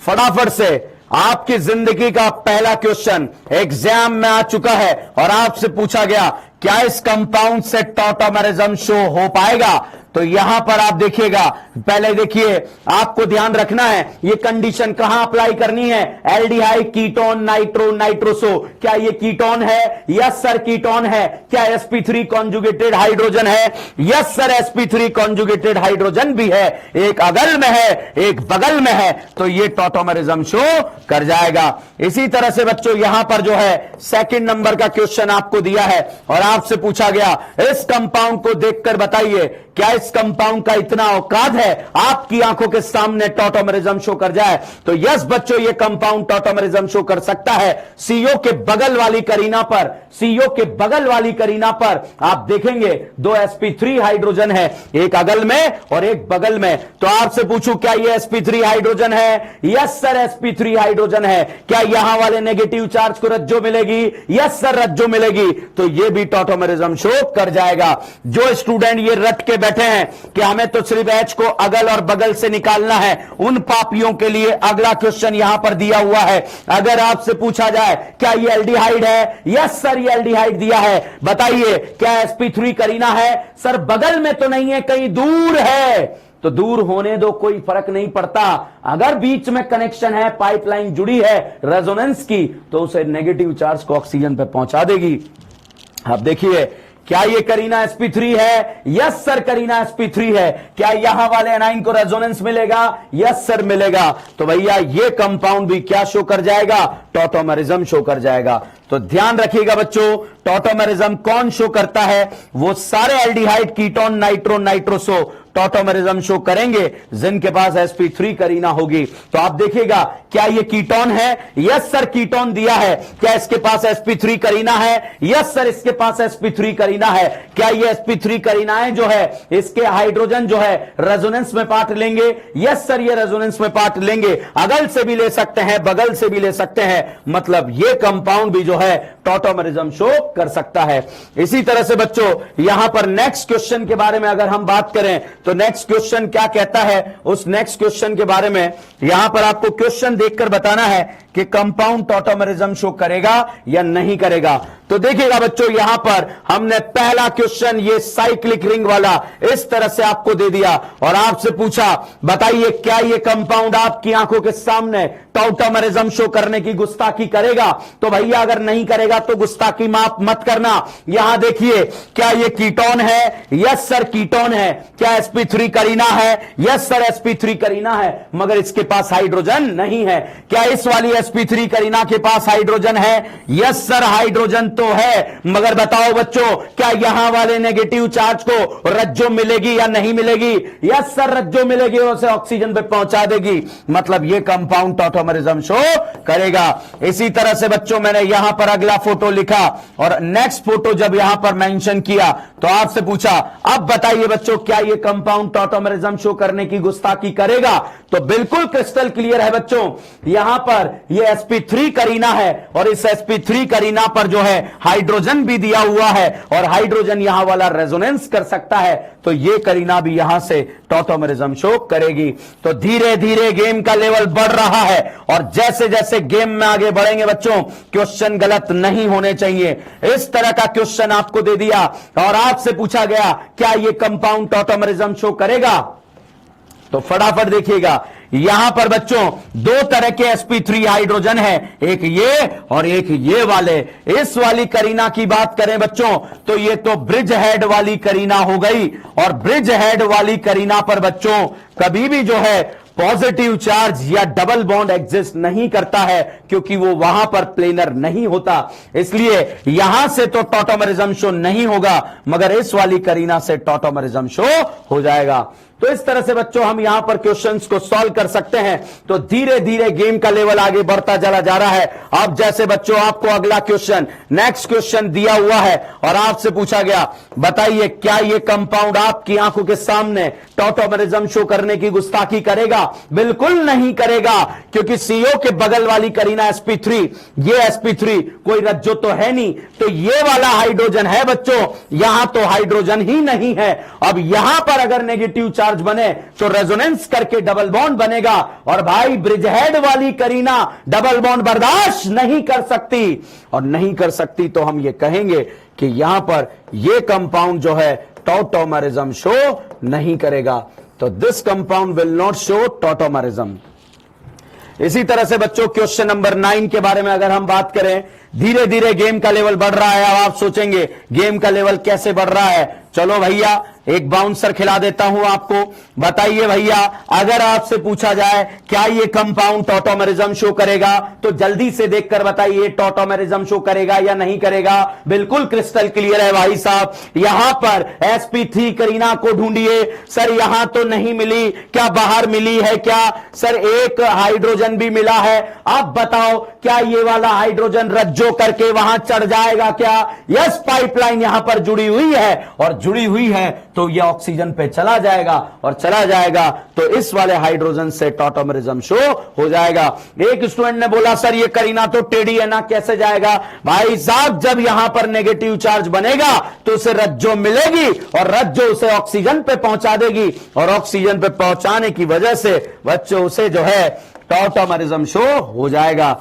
फटाफट से आपकी जिंदगी का पहला क्वेश्चन एग्जाम में आ चुका है, और आपसे पूछा गया क्या इस कंपाउंड से टॉटोमेरिज्म शो हो पाएगा? तो यहां पर आप देखिएगा, पहले देखिए आपको ध्यान रखना है ये कंडीशन कहां अप्लाई करनी है। एल्डिहाइड, कीटोन, नाइट्रो, नाइट्रोसो, क्या ये कीटोन है? यस सर कीटोन है। क्या sp3 कॉन्जुगेटेड हाइड्रोजन है? Yes sir sp3 conjugated hydrogen भी है, एक अगल में है एक बगल में है, तो ये टॉटोमेरिज्म शो कर जाएगा। इसी तरह से बच्चों यहां पर जो है सेकंड नंबर का क्वेश्चन आपको दिया है, और आपसे पूछा गया इस कंपाउंड को देखकर बताइए क्या इस कंपाउंड का इतना औकात है आपकी आंखों के सामने टॉटोमेरिज्म शो कर जाए? तो यस बच्चों ये कंपाउंड टॉटोमेरिज्म शो कर सकता है। CO के बगल वाली करीना पर, CO के बगल वाली करीना पर आप देखेंगे 2 sp3 हाइड्रोजन है, एक अगल में और एक बगल में। तो आपसे पूछूं क्या ये sp3 हाइड्रोजन है? यस सर sp3 हाइड्रोजन है। क्या यहां वाले नेगेटिव चार्ज को रज्जो मिलेगी? यस सर रज्जो मिलेगी, तो ये भी टॉटोमेरिज्म शो कर जाएगा। जो स्टूडेंट ये रट के बैठे हैं कि हमें तो सिर्फ H को अगल और बगल से निकालना है, उन पापियों के लिए अगला क्वेश्चन यहां पर दिया हुआ है। अगर आपसे पूछा जाए क्या ये एल्डिहाइड है? यस सर ये एल्डिहाइड दिया है, बताइए क्या sp3 करीना है? सर बगल में तो नहीं है, कहीं दूर है। तो दूर होने दो, कोई फर्क नहीं पड़ता। अगर बीच में कनेक्शन है, पाइपलाइन जुड़ी है रेजोनेंस की, तो उसे नेगेटिव चार्ज को ऑक्सीजन पे पहुंचा देगी। अब देखिए क्या ये करीना sp3 है? यस सर करीना sp3 है। क्या यहां वाले एनाइन को रेजोनेंस मिलेगा? यस सर मिलेगा। तो भैया ये कंपाउंड भी क्या शो कर जाएगा? टॉटोमेरिज्म शो कर जाएगा। तो ध्यान रखिएगा बच्चों, टॉटोमेरिज्म कौन शो करता है? वो सारे aldehyde, ketone, nitro, nitroso tautomerism show करेंगे जिनके पास sp3 करीना होगी। तो आप देखिएगा, क्या ये कीटोन है? यस सर कीटोन दिया है। क्या इसके पास sp3 करीना है? यस सर इसके पास sp3 करीना है। क्या ये sp3 करीनाएं जो है इसके हाइड्रोजन जो है रेजोनेंस में पार्ट लेंगे? यस सर ये रेजोनेंस में पार्ट लेंगे। अगल से भी ले सकते हैं, बगल से भी ले सकते हैं, मतलब ये कंपाउंड भी जो है टॉटोमेरिज्म शो कर सकता है। इसी तरह से बच्चों यहां पर नेक्स्ट क्वेश्चन के बारे में अगर हम बात करें तो नेक्स्ट क्वेश्चन क्या कहता है? उस नेक्स्ट क्वेश्चन के बारे में यहां पर आपको क्वेश्चन देखकर बताना है कि कंपाउंड टॉटोमेरिज्म शो करेगा या नहीं करेगा। तो देखिएगा बच्चों, यहां पर हमने पहला क्वेश्चन ये साइक्लिक रिंग वाला इस तरह से आपको दे दिया और आपसे पूछा बताइए क्या ये कंपाउंड आपकी आंखों के सामने टॉटोमेरिज्म शो करने की गुस्ताखी करेगा? तो भैया अगर नहीं करेगा तो गुस्ताखी माफ मत करना। यहां देखिए, क्या ये कीटोन है? यस सर कीटोन है। क्या sp3 करीना है? यस सर sp3 करीना है, मगर इसके पास हाइड्रोजन नहीं है। क्या इस वाली sp3 करीना के पास हाइड्रोजन है? यस सर हाइड्रोजन तो है, मगर बताओ बच्चों क्या यहां वाले नेगेटिव चार्ज को रज्जो मिलेगी या नहीं मिलेगी? यस सर रज्जो मिलेगी और उसे ऑक्सीजन पे पहुंचा देगी, मतलब यह कंपाउंड टॉटोमेरिज्म शो करेगा। इसी तरह से बच्चों मैंने यहां पर अगला फोटो लिखा और नेक्स्ट फोटो जब यहां पर मेंशन किया तो आपसे पूछा अब बताइए बच्चों क्या यह कंपाउंड टॉटोमेरिज्म शो करने की गुस्ताखी करेगा? तो बिल्कुल क्रिस्टल क्लियर है बच्चों, यहां पर यह sp3 करीना है और इस sp3 करीना पर जो है हाइड्रोजन भी दिया हुआ है और हाइड्रोजन यहां वाला रेजोनेंस कर सकता है, तो यह करीना भी यहां से टॉटोमेरिज्म शो करेगी। तो धीरे धीरे गेम का लेवल बढ़ रहा है और जैसे जैसे गेम में आगे बढ़ेंगे बच्चों क्वेश्चन गलत नहीं होने चाहिए। इस तरह का क्वेश्चन आपको दे दिया और आपसे पूछा गया क्या यह कंपाउंड टॉटोमेरिज्म शो करेगा? तो फटाफट देखिएगा, यहां पर बच्चों दो तरह के sp3 हाइड्रोजन है, एक ये और एक ये वाले। इस वाली करीना की बात करें बच्चों तो ये तो ब्रिज हेड वाली करीना हो गई और ब्रिज हेड वाली करीना पर बच्चों कभी भी जो है पॉजिटिव चार्ज या डबल बॉन्ड एग्जिस्ट नहीं करता है क्योंकि वो वहां पर प्लेनर नहीं होता, इसलिए यहां से तो टॉटोमेरिज्म शो नहीं होगा मगर इस वाली करीना से टॉटोमेरिज्म शो हो जाएगा। तो इस तरह से बच्चों हम यहां पर क्वेश्चंस को सॉल्व कर सकते हैं। तो धीरे धीरे गेम का लेवल आगे बढ़ता चला जा रहा है। अब जैसे बच्चों आपको अगला क्वेश्चन नेक्स्ट क्वेश्चन दिया हुआ है और आपसे पूछा गया बताइए क्या यह कंपाउंड आपकी आंखों के सामने टॉटोमेरिज्म शो करने की गुस्ताखी करेगा? बिल्कुल नहीं करेगा क्योंकि CO के बगल वाली करीना sp3, ये sp3 कोई रज्जो तो है नहीं, तो ये वाला हाइड्रोजन है बच्चों, यहां तो हाइड्रोजन ही नहीं है। अब यहां पर अगर नेगेटिव चार्ज बने तो रेजोनेंस करके डबल बॉन्ड बनेगा और भाई ब्रिज हेड वाली करीना डबल बॉन्ड बर्दाश्त नहीं कर सकती और नहीं कर सकती तो हम ये कहेंगे कि यहां पर यह कंपाउंड जो है टॉटोमेरिज्म शो नहीं करेगा। तो this compound will not show tautomerism. इसी तरह से बच्चों क्वेश्चन नंबर 9 के बारे में अगर हम बात करें, धीरे धीरे गेम का लेवल बढ़ रहा है। अब आप सोचेंगे गेम का लेवल कैसे बढ़ रहा है? चलो भैया एक बाउंसर खिला देता हूं आपको। बताइए भैया अगर आपसे पूछा जाए क्या ये कंपाउंड टॉटोमेरिज्म शो करेगा तो जल्दी से देखकर बताइए टॉटोमेरिज्म शो करेगा या नहीं करेगा? बिल्कुल क्रिस्टल क्लियर है भाई साहब। यहां पर sp3 करीना को ढूंढिए। सर यहां तो नहीं मिली, क्या बाहर मिली है क्या? सर एक हाइड्रोजन भी मिला है। अब बताओ क्या ये वाला हाइड्रोजन रज्जो करके वहां चढ़ जाएगा क्या? यस पाइपलाइन यहां पर जुड़ी हुई है और जुड़ी हुई है तो यह ऑक्सीजन पे चला जाएगा और चला जाएगा तो इस वाले हाइड्रोजन से टॉटोमेरिज्म शो हो जाएगा। एक स्टूडेंट ने बोला सर ये करीना तो टेढ़ी है ना, कैसे जाएगा? भाई साहब जब यहां पर नेगेटिव चार्ज बनेगा तो उसे रज्जो मिलेगी और रज्जो उसे ऑक्सीजन पे पहुंचा देगी और ऑक्सीजन पे पहुंचाने की वजह से बच्चों उसे जो है टॉटोमेरिज्म शो हो जाएगा।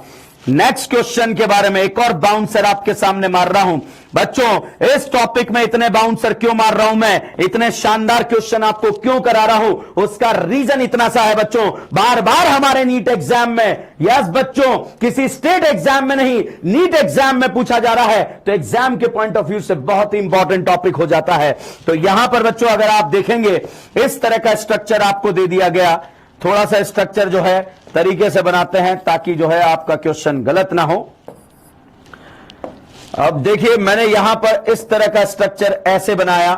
नेक्स्ट क्वेश्चन के बारे में एक और बाउंसर आपके सामने मार रहा हूं बच्चों। इस टॉपिक में इतने बाउंसर क्यों मार रहा हूं मैं, इतने शानदार क्वेश्चन आपको क्यों करा रहा हूं, उसका रीजन इतना सा है बच्चों। बार बार हमारे नीट एग्जाम में, यस बच्चों, किसी स्टेट एग्जाम में नहीं, नीट एग्जाम में पूछा जा रहा है, तो एग्जाम के पॉइंट ऑफ व्यू से बहुत ही इंपॉर्टेंट टॉपिक हो जाता है। तो यहां पर बच्चों अगर आप देखेंगे, इस तरह का स्ट्रक्चर आपको दे दिया गया। थोड़ा सा स्ट्रक्चर जो है तरीके से बनाते हैं ताकि जो है आपका क्वेश्चन गलत ना हो। अब देखिए मैंने यहां पर इस तरह का स्ट्रक्चर ऐसे बनाया,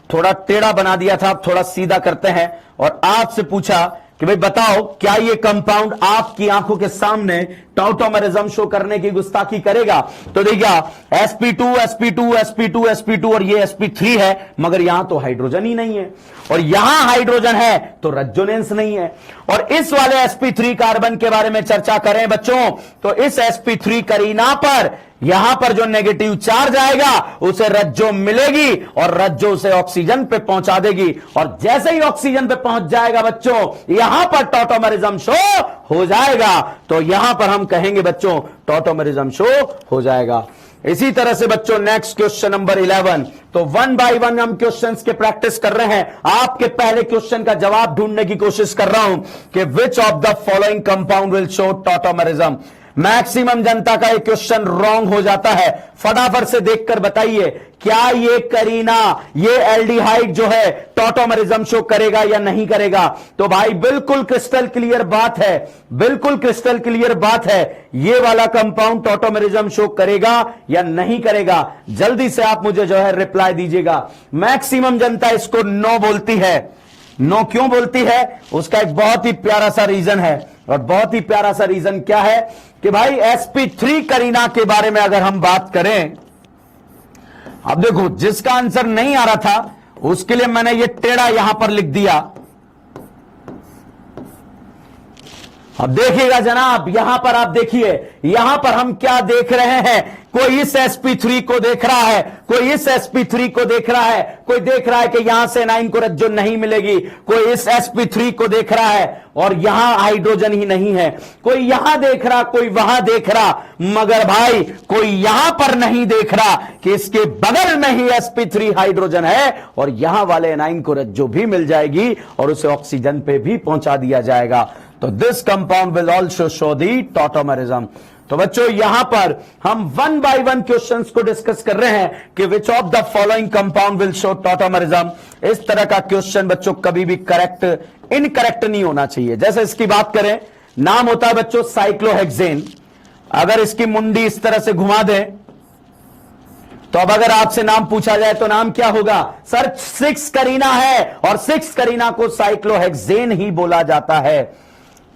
थोड़ा टेढ़ा बना दिया था, अब थोड़ा सीधा करते हैं और आपसे पूछा कि भाई बताओ क्या ये कंपाउंड आपकी आंखों के सामने टॉटोमेरिज्म शो करने की गुस्ताखी करेगा। तो देखिए sp2 sp2 sp2 sp2 और ये sp3 है, मगर यहां तो हाइड्रोजन ही नहीं है, और यहां हाइड्रोजन है तो रेजोनेंस नहीं है। और इस वाले sp3 कार्बन के बारे में चर्चा करें बच्चों, तो इस sp3 करीना पर यहां पर जो नेगेटिव चार्ज आएगा उसे रज्जो मिलेगी और रज्जो उसे ऑक्सीजन पे पहुंचा देगी, और जैसे ही ऑक्सीजन पे पहुंच जाएगा बच्चों यहां पर टॉटोमेरिज्म शो हो जाएगा। तो यहां पर हम कहेंगे बच्चों टॉटोमेरिज्म शो हो जाएगा। इसी तरह से बच्चों नेक्स्ट क्वेश्चन नंबर 11। तो 1 बाय 1 हम क्वेश्चंस के प्रैक्टिस कर रहे हैं। आपके पहले क्वेश्चन का जवाब ढूंढने की कोशिश कर रहा हूं कि which of the following compound will show tautomerism. Maximum जनता का एक क्वेश्चन रॉन्ग हो जाता है, फटाफट से देखकर बताइए क्या ये करीना, ये एल्डिहाइड जो है टॉटोमेरिज्म शो करेगा या नहीं करेगा। तो भाई बिल्कुल क्रिस्टल क्लियर बात है, बिल्कुल क्रिस्टल क्लियर बात है, ये वाला कंपाउंड टॉटोमेरिज्म शो करेगा या नहीं करेगा। जल्दी से आप मुझे जो है रिप्लाई दीजिएगा। मैक्सिमम जनता इसको नो बोलती है। नो क्यों बोलती है, उसका एक बहुत ही प्यारा सा रीजन है, और बहुत ही प्यारा सा रीजन क्या है कि भाई sp3 करीना के बारे में अगर हम बात करें, अब देखो जिसका आंसर नहीं आ रहा था उसके लिए मैंने ये टेढ़ा यहां पर लिख दिया। अब देखिएगा जनाब, यहां पर आप देखिए, यहां पर हम क्या देख रहे हैं, कोई इस sp3 को देख रहा है, कोई इस sp3 को देख रहा है, कोई देख रहा है कि यहां से नाइन को रज्जो नहीं मिलेगी, कोई इस sp3 को देख रहा है और यहां हाइड्रोजन ही नहीं है, कोई यहां देख रहा, कोई वहां देख रहा, मगर भाई कोई यहां पर नहीं देख रहा कि इसके बगल में ही sp3 हाइड्रोजन है और यहां वाले एनाइन को रज्जो भी मिल जाएगी और उसे ऑक्सीजन पे भी पहुंचा दिया जाएगा। तो this compound will also show the tautomerism. तो बच्चों यहां पर हम 1 बाय 1 क्वेश्चंस को डिस्कस कर रहे हैं कि which of the following compound will show tautomerism. इस तरह का क्वेश्चन बच्चों कभी भी करेक्ट इनकरेक्ट नहीं होना चाहिए। जैसे इसकी बात करें, नाम होता है बच्चों साइक्लोहेक्सेन। अगर इसकी मुंडी इस तरह से घुमा दें तो अब अगर आपसे नाम पूछा जाए तो नाम क्या होगा, सर 6 करीना है और 6 करीना को साइक्लोहेक्सेन ही बोला जाता है।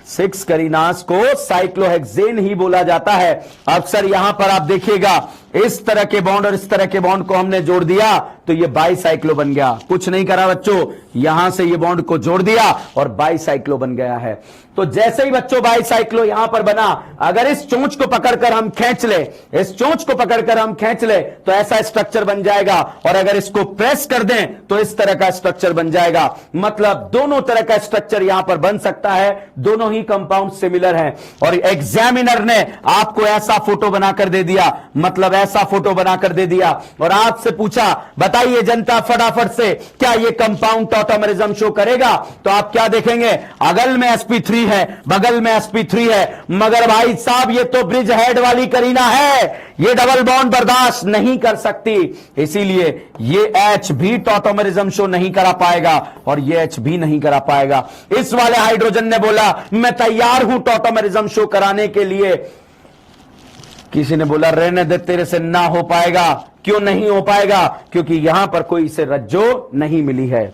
6 करीनास को साइक्लोहेक्सेन ही बोला जाता है। अक्सर यहां पर आप देखिएगा इस तरह के बॉन्ड और इस तरह के बॉन्ड को हमने जोड़ दिया तो ये बाईसाइक्लो बन गया। कुछ नहीं करा बच्चों, यहां से ये बॉन्ड को जोड़ दिया और बाईसाइक्लो बन गया है। तो जैसे ही बच्चों बाईसाइक्लो यहां पर बना, अगर इस चोंच को पकड़कर हम खींच ले, इस चोंच को पकड़कर हम खींच ले तो ऐसा स्ट्रक्चर बन जाएगा, और अगर इसको प्रेस कर दें तो इस तरह का स्ट्रक्चर बन जाएगा। मतलब दोनों तरह का स्ट्रक्चर यहां पर बन सकता है, दोनों ही कंपाउंड सिमिलर हैं। और एग्जामिनर ने आपको ऐसा फोटो बनाकर दे दिया, मतलब ऐसा फोटो बनाकर दे दिया और आपसे पूछा बताइए जनता फटाफट से क्या ये कंपाउंड टॉटोमेरिज्म शो करेगा। तो आप क्या देखेंगे, अगल में sp3 है, बगल में sp3 है, मगर भाई साहब ये तो ब्रिज हेड वाली करीना है, ये डबल बॉन्ड बर्दाश्त नहीं कर सकती, इसीलिए ये H भी टॉटोमेरिज्म शो नहीं करा पाएगा और ये H भी नहीं करा पाएगा। इस वाले हाइड्रोजन ने बोला मैं तैयार हूं टॉटोमेरिज्म शो कराने के लिए। किसी ने बोला रहने दे, तेरे से ना हो पाएगा। क्यों नहीं हो पाएगा, क्योंकि यहां पर कोई इसे रज्जो नहीं मिली है।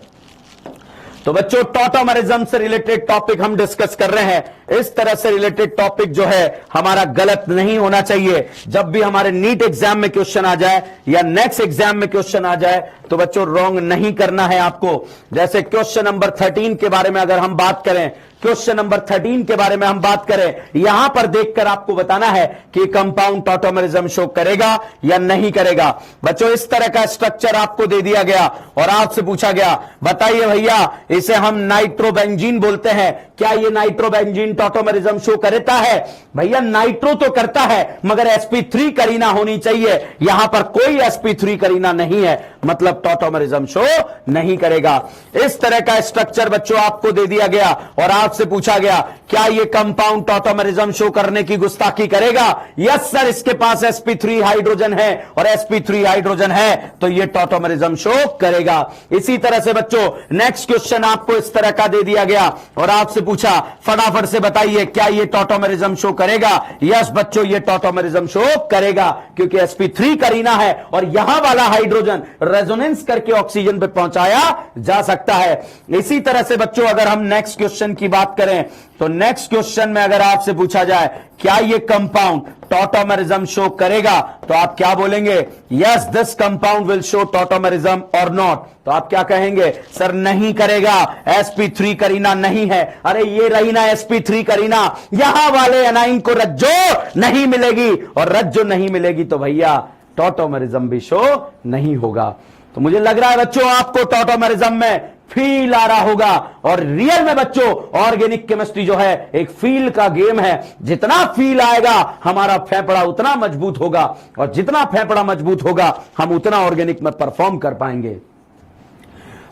तो बच्चों टॉटोमेरिज्म से रिलेटेड टॉपिक हम डिस्कस कर रहे हैं। इस तरह से रिलेटेड टॉपिक जो है हमारा गलत नहीं होना चाहिए। जब भी हमारे नीट एग्जाम में क्वेश्चन आ जाए या नेक्स्ट एग्जाम में क्वेश्चन आ जाए तो बच्चों रॉन्ग नहीं करना है आपको। जैसे क्वेश्चन नंबर 13 के बारे में अगर हम बात करें, क्वेश्चन नंबर 13 के बारे में हम बात करें, यहां पर देखकर आपको बताना है कि कंपाउंड टॉटोमेरिज्म शो करेगा या नहीं करेगा। बच्चों इस तरह का स्ट्रक्चर आपको दे दिया गया और आपसे पूछा गया बताइए भैया इसे हम नाइट्रोबेंजीन बोलते हैं, क्या ये नाइट्रोबेंजीन टॉटोमेरिज्म शो करता है? भैया नाइट्रो तो करता है मगर sp3 करीना होनी चाहिए, यहां पर कोई sp3 करीना नहीं है, मतलब टॉटोमेरिज्म शो नहीं करेगा। इस तरह का स्ट्रक्चर बच्चों आपको दे दिया गया और आपसे पूछा गया क्या ये कंपाउंड टॉटोमेरिज्म शो करने की गुस्ताखी करेगा? यस सर, इसके पास sp3 हाइड्रोजन है और sp3 हाइड्रोजन है तो ये टॉटोमेरिज्म शो करेगा। इसी तरह से बच्चों नेक्स्ट क्वेश्चन आपको इस तरह का दे दिया गया और आपसे पूछा फटाफट से बताइए क्या ये टॉटोमेरिज्म शो करेगा? यस बच्चों ये टॉटोमेरिज्म शो करेगा क्योंकि sp3 करीना है और यहां वाला हाइड्रोजन रेजोनेंस करके ऑक्सीजन पे पहुंचाया जा सकता है। इसी तरह से बच्चों अगर हम नेक्स्ट क्वेश्चन की बात करें तो नेक्स्ट क्वेश्चन में अगर आपसे पूछा जाए क्या ये कंपाउंड टॉटोमेरिज्म शो करेगा तो आप क्या बोलेंगे? Yes this compound will show tautomerism और नॉट, तो आप क्या कहेंगे? सर नहीं करेगा, sp3 करीना नहीं है। अरे ये रही ना sp3 करीना, यहां वाले एनाइन को रज्जो नहीं मिलेगी और रज्जो नहीं मिलेगी तो भैया टॉटोमेरिज्म भी शो नहीं होगा। तो मुझे लग रहा है बच्चों आपको टॉटोमेरिज्म में फील आ रहा होगा और रियल में बच्चों ऑर्गेनिक केमिस्ट्री जो है एक फील का गेम है। जितना फील आएगा हमारा फेफड़ा उतना मजबूत होगा और जितना फेफड़ा मजबूत होगा हम उतना ऑर्गेनिक में परफॉर्म कर पाएंगे।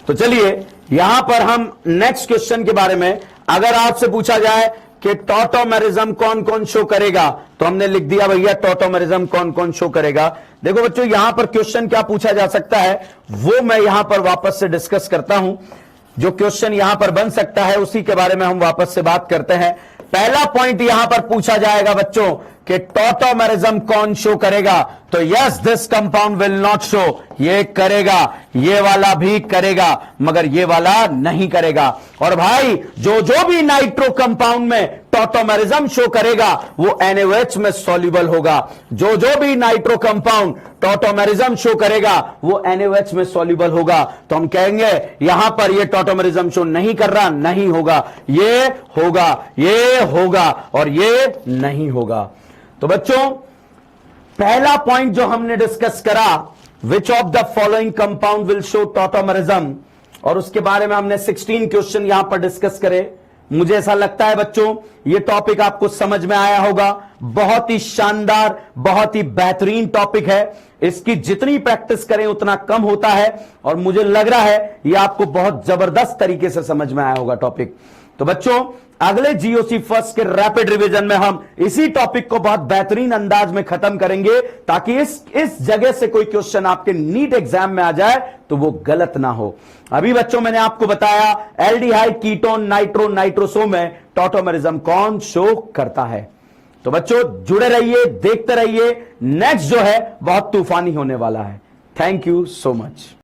तो चलिए यहां पर हम नेक्स्ट क्वेश्चन के बारे में अगर आपसे पूछा जाए कि टॉटोमेरिज्म कौन कौन शो करेगा तो हमने लिख दिया भैया टॉटोमेरिज्म कौन कौन शो करेगा। देखो बच्चों यहां पर क्वेश्चन क्या पूछा जा सकता है वो मैं यहां पर वापस से डिस्कस करता हूं। जो क्वेश्चन यहां पर बन सकता है उसी के बारे में हम वापस से बात करते हैं। पहला पॉइंट यहां पर पूछा जाएगा बच्चों कि टॉटोमेरिज्म कौन शो करेगा तो yes this compound will not show, ये करेगा, ये वाला भी करेगा मगर ये वाला नहीं करेगा। और भाई जो जो भी नाइट्रो कंपाउंड में टॉटोमेरिज्म शो करेगा वो NaOH में सॉल्युबल होगा। जो जो भी नाइट्रो कंपाउंड टॉटोमेरिज्म शो करेगा वो NaOH में सॉल्युबल होगा। तो हम कहेंगे यहां पर ये टॉटोमेरिज्म शो नहीं कर रहा, नहीं होगा, ये होगा, ये होगा और ये नहीं होगा। तो बच्चों पहला पॉइंट जो हमने डिस्कस करा which of the following compound will show tautomerism और उसके बारे में हमने 16 क्वेश्चन यहां पर डिस्कस करे। मुझे ऐसा लगता है बच्चों ये टॉपिक आपको समझ में आया होगा। बहुत ही शानदार, बहुत ही बेहतरीन टॉपिक है। इसकी जितनी प्रैक्टिस करें उतना कम होता है और मुझे लग रहा है ये आपको बहुत जबरदस्त तरीके से समझ में आया होगा टॉपिक। तो बच्चों अगले जीओसी फर्स्ट के रैपिड रिवीजन में हम इसी टॉपिक को बहुत बेहतरीन अंदाज में खत्म करेंगे ताकि इस जगह से कोई क्वेश्चन आपके नीट एग्जाम में आ जाए तो वो गलत ना हो। अभी बच्चों मैंने आपको बताया एल्डिहाइड, कीटोन, नाइट्रो, नाइट्रोसो में टॉटोमेरिज्म कौन शो करता है। तो बच्चों जुड़े रहिए, देखते रहिए, नेक्स्ट जो है बहुत तूफानी होने वाला है। Thank you so much.